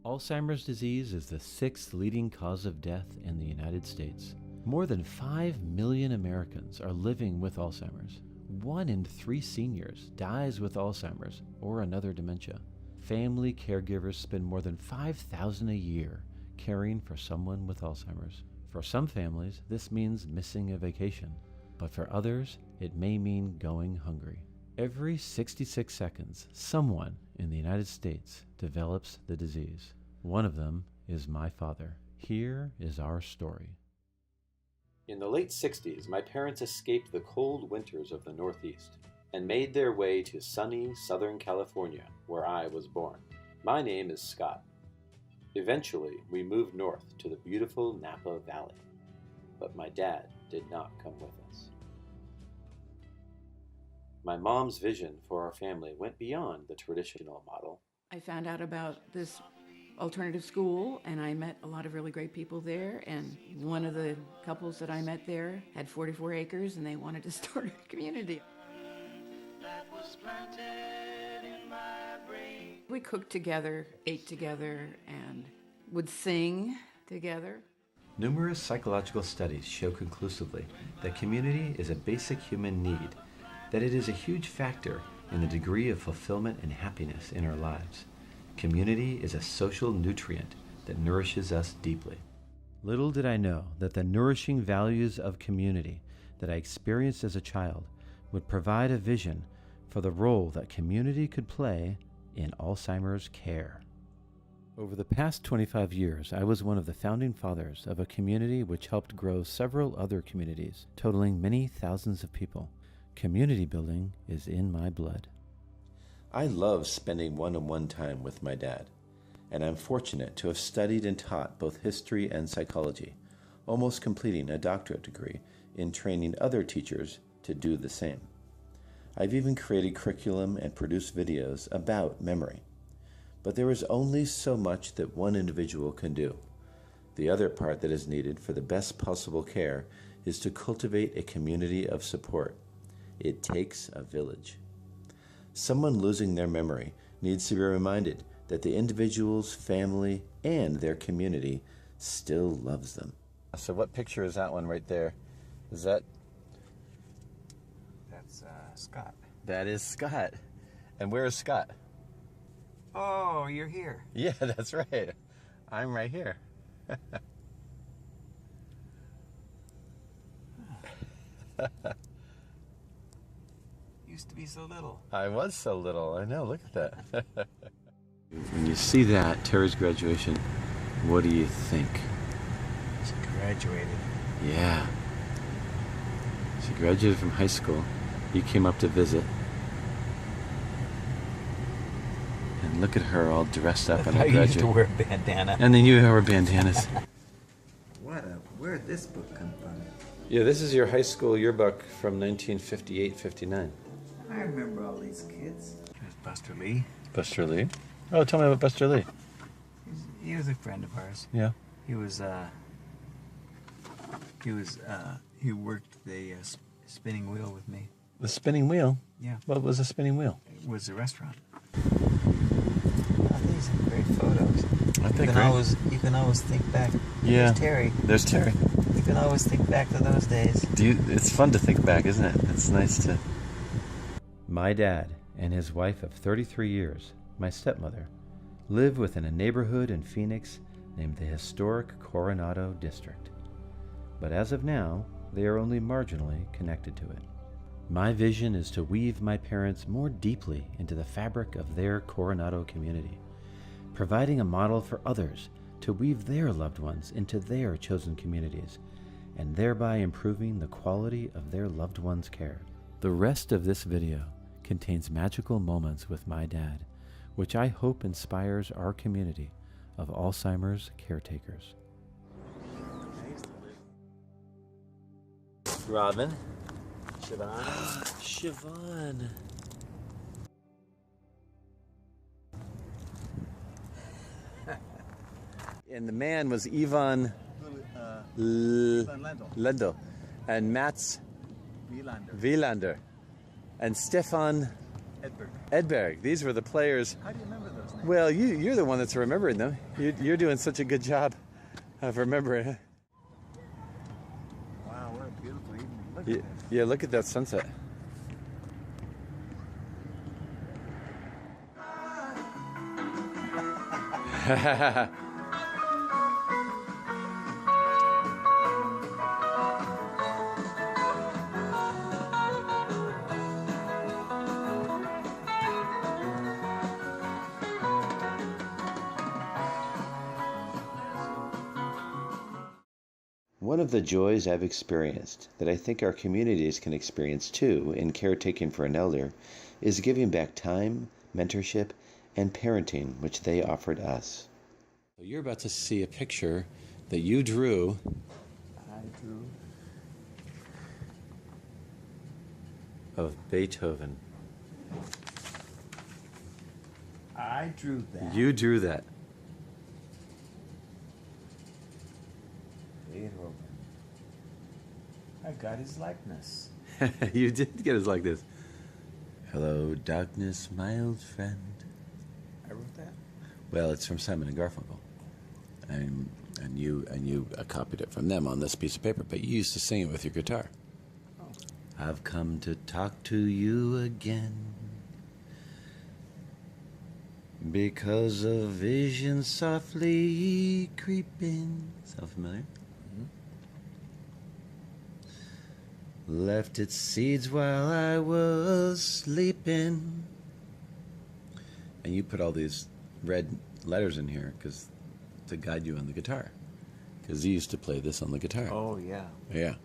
Alzheimer's disease is the sixth leading cause of death in the United States. More than 5 million Americans are living with Alzheimer's. 1 in 3 seniors dies with Alzheimer's or another dementia. Family caregivers spend more than $5,000 a year caring for someone with Alzheimer's. For some families, this means missing a vacation, but for others, it may mean going hungry. Every 66 seconds, someone in the United States develops the disease. One of them is my father. Here is our story. In the late 60s, my parents escaped the cold winters of the Northeast and made their way to sunny Southern California, where I was born. My name is Scott. Eventually, we moved north to the beautiful Napa Valley, but my dad did not come with us. My mom's vision for our family went beyond the traditional model. I found out about this alternative school, and I met a lot of really great people there, and one of the couples that I met there had 44 acres, and they wanted to start a community. That was planted in my brain. We cooked together, ate together, and would sing together. Numerous psychological studies show conclusively that community is a basic human need, that it is a huge factor in the degree of fulfillment and happiness in our lives. Community is a social nutrient that nourishes us deeply. Little did I know that the nourishing values of community that I experienced as a child would provide a vision for the role that community could play in Alzheimer's care. Over the past 25 years, I was one of the founding fathers of a community which helped grow several other communities, totaling many thousands of people. Community building is in my blood. I love spending one-on-one time with my dad, and I'm fortunate to have studied and taught both history and psychology, almost completing a doctorate degree in training other teachers to do the same. I've even created curriculum and produced videos about memory. But there is only so much that one individual can do. The other part that is needed for the best possible care is to cultivate a community of support. It takes a village. Someone losing their memory needs to be reminded that the individual's family and their community still loves them. So what picture is that one right there? Is that? That's Scott. That is Scott. And where is Scott? Oh, you're here. Yeah, that's right. I'm right here. Used to be so little. I was so little. I know. Look at that. When you see that, Terry's graduation, what do you think? She graduated. Yeah. She graduated from high school. You came up to visit. And look at her all dressed up in a graduate. I used to wear a bandana. And then you wear bandanas. Where'd this book come from? Yeah, this is your high school yearbook from 1958-59. I remember all these kids. There's Buster Lee. Buster Lee? Oh, tell me about Buster Lee. He was a friend of ours. Yeah. He worked the spinning wheel with me. The spinning wheel? Yeah. What was a spinning wheel? It was a restaurant. Oh, these are great photos. I think You can always think back. Yeah. There's Terry. There's Terry. You can always think back to those days. It's fun to think back, isn't it? It's nice to... My dad and his wife of 33 years, my stepmother, live within a neighborhood in Phoenix named the historic Coronado District. But as of now, they are only marginally connected to it. My vision is to weave my parents more deeply into the fabric of their Coronado community, providing a model for others to weave their loved ones into their chosen communities, and thereby improving the quality of their loved ones' care. The rest of this video contains magical moments with my dad, which I hope inspires our community of Alzheimer's caretakers. Robin. Siobhan. Siobhan. And the man was Ivan Lendl. And Mats Wielander. And Stefan Edberg. These were the players. How do you remember those names? Well, you're the one that's remembering them. You're doing such a good job of remembering it. Wow, what a beautiful evening. Look Yeah, at this. yeah, look at that sunset. One of the joys I've experienced, that I think our communities can experience too in caretaking for an elder, is giving back time, mentorship, and parenting which they offered us. So you're about to see a picture that you drew. I drew. Of Beethoven. I drew that. You drew that. Beethoven. I got his likeness. You did get us like this. Hello, darkness, my old friend. I wrote that. Well, it's from Simon and Garfunkel, and you copied it from them on this piece of paper. But you used to sing it with your guitar. Oh. I've come to talk to you again because a vision softly creeping. Sound familiar? Left its seeds while I was sleeping. And you put all these red letters in here to guide you on the guitar. Because you used to play this on the guitar. Oh, yeah. Yeah,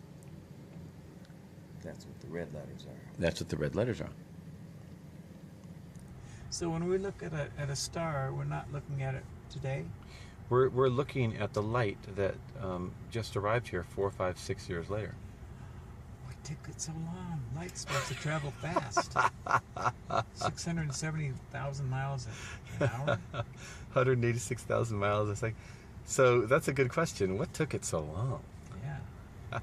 That's what the red letters are. that's what the red letters are. So when we look at a star, we're not looking at it today? We're looking at the light that just arrived here 4, 5, 6 years later. What took it so long? Light's supposed to travel fast. 670,000 miles an hour? 186,000 miles a second. So that's a good question. What took it so long? Yeah. I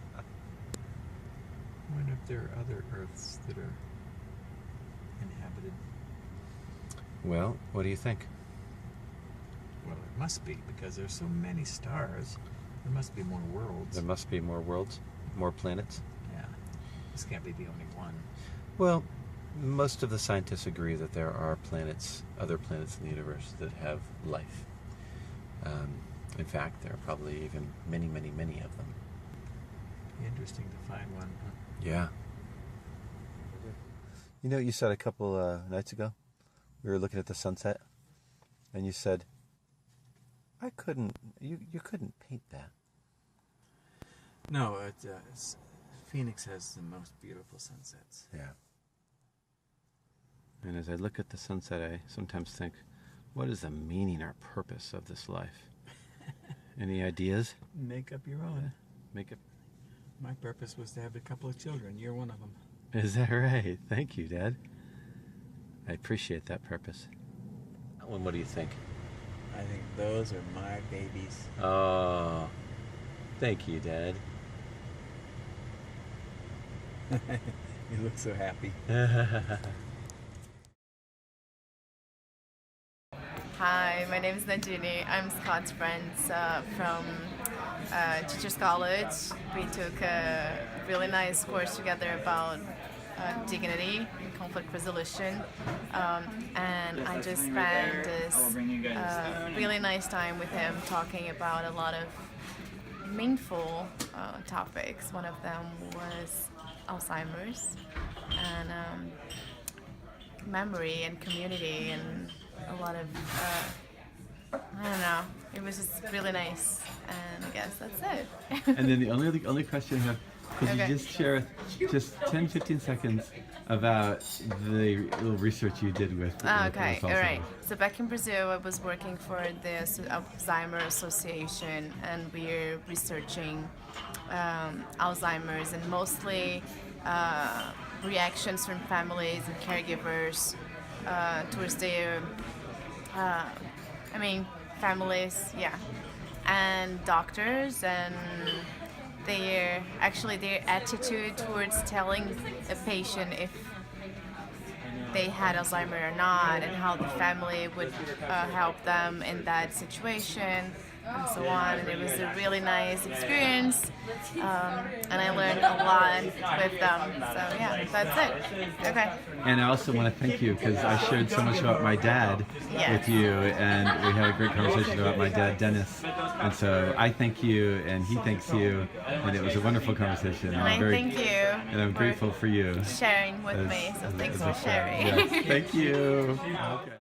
wonder if there are other Earths that are inhabited. Well, what do you think? Well, it must be, because there's so many stars. There must be more worlds. There must be more worlds, more planets. Yeah. This can't be the only one. Well, most of the scientists agree that there are planets, other planets in the universe that have life. In fact, there are probably even many, many, many of them. Be interesting to find one. Yeah. You know, you said a couple nights ago, we were looking at the sunset, and you said, you couldn't paint that. No, Phoenix has the most beautiful sunsets. Yeah. And as I look at the sunset, I sometimes think, what is the meaning or purpose of this life? Any ideas? Make up your own. Make it. My purpose was to have a couple of children. You're one of them. Is that right? Thank you, Dad. I appreciate that purpose. That one, what do you think? I think those are my babies. Oh, thank you, Dad. You look so happy. Hi, my name is Nadine. I'm Scott's friend from Teachers College. We took a really nice course together about dignity and conflict resolution. And I just spent this really nice time with him talking about a lot of meaningful topics. One of them was Alzheimer's and memory and community and a lot of, I don't know, it was just really nice, and I guess that's it. And then the only question I have, could Okay. you just share just 10, 15 seconds about the little research you did with Okay, with all right. Alzheimer's? So back in Brazil, I was working for the Alzheimer Association, and we're researching Alzheimer's and mostly reactions from families and caregivers towards their, families, yeah, and doctors, and their attitude towards telling a patient if they had Alzheimer or not, and how the family would help them in that situation, and so on. And it was a really nice experience, and I learned a lot with them. So yeah, that's it. Okay. And I also want to thank you because I shared so much about my dad with you, and we had a great conversation about my dad, Dennis. And so I thank you, and he thanks you, and it was a wonderful conversation. And I thank you. And I'm grateful for you. Sharing with me, so thanks for sharing. Yes, thank you. Okay.